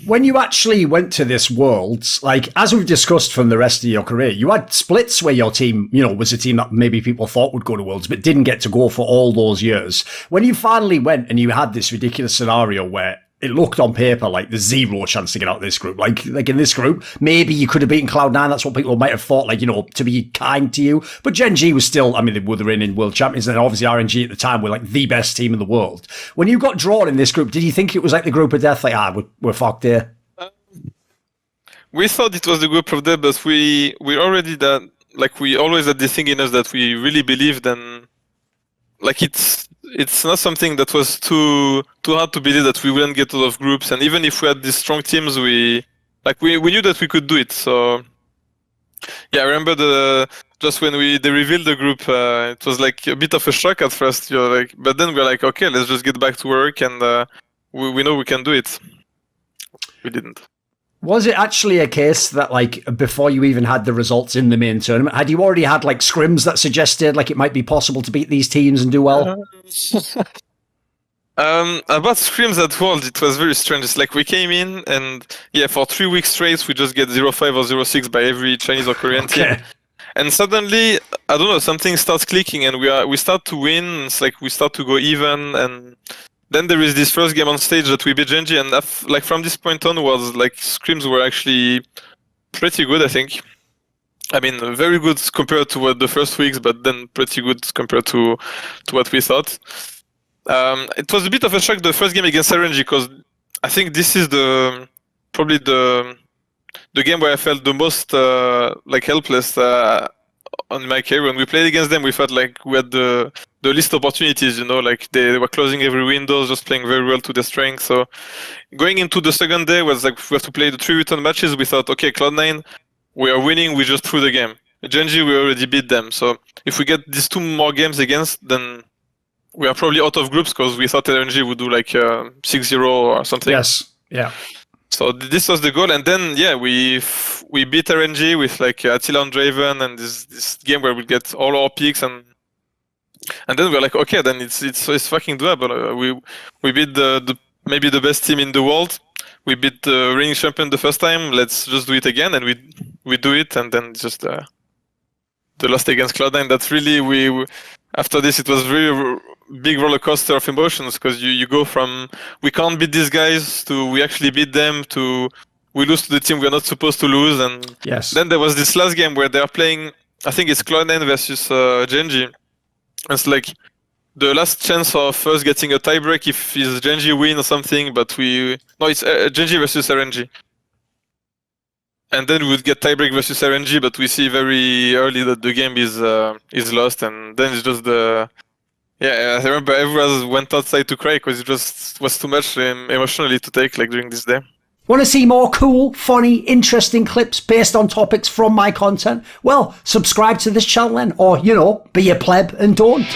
When you actually went to this Worlds, like, as we've discussed from the rest of your career, you had splits where your team, was a team that maybe people thought would go to Worlds, but didn't get to go for all those years. When you finally went and you had this ridiculous scenario where it looked on paper like there's zero chance to get out of this group. Like in this group, maybe you could have beaten Cloud9. That's what people might have thought, to be kind to you. But Gen G was still, they were the reigning world champions, and obviously RNG at the time were like the best team in the world. When you got drawn in this group, did you think it was like the group of death? Like, we're fucked here. We thought it was the group of death, but we already that, like, we always had this thing in us that we really believed, and like it's not something that was too hard to believe that we wouldn't get out of groups. And even if we had these strong teams, we knew that we could do it. So yeah, I remember just when they revealed the group, it was like a bit of a shock at first. But then we're like, okay, let's just get back to work, and we know we can do it. We didn't. Was it actually a case that, like, before you even had the results in the main tournament, had you already had, like, scrims that suggested, like, it might be possible to beat these teams and do well? About scrims at World, it was very strange. It's like we came in and, for 3 weeks straight, we just get 0-5 or 0-6 by every Chinese or Korean team. And suddenly, I don't know, something starts clicking and we start to win. It's like we start to go even, and then there is this first game on stage that we beat Gen G, and like from this point onwards, like, scrims were actually pretty good, I think. Very good compared to what the first weeks, but then pretty good compared to what we thought. It was a bit of a shock the first game against RNG, because I think this is probably the game where I felt the most helpless on my career. When we played against them, we felt like we had the least opportunities, like they were closing every window, just playing very well to their strength. So going into the second day was like we have to play the 3 return matches. We thought, okay, Cloud9, we are winning, we just threw the game. Gen G, we already beat them. So if we get these 2 more games against, then we are probably out of groups, because we thought RNG would do like 6-0 or something. Yes, yeah. So this was the goal, and then we beat RNG with like Attila on Draven, and this game where we get all our picks, and then we're like, okay, then it's fucking doable. We beat maybe the best team in the world. We beat the reigning champion the first time. Let's just do it again, and we do it, and then just the loss against Cloud9. That's really after this it was very big roller coaster of emotions, because you go from we can't beat these guys to we actually beat them to we lose to the team we're not supposed to lose. And yes, then there was this last game where they're playing, I think it's Cloud9 versus Gen G. It's like the last chance of us getting a tiebreak if it's Gen G win or something, but it's Gen G versus RNG. And then we would get tiebreak versus RNG, but we see very early that the game is lost, and then it's just I remember everyone went outside to cry because it just was too much emotionally to take, like, during this day. Want to see more cool, funny, interesting clips based on topics from my content? Well, subscribe to this channel then, or, be a pleb and don't.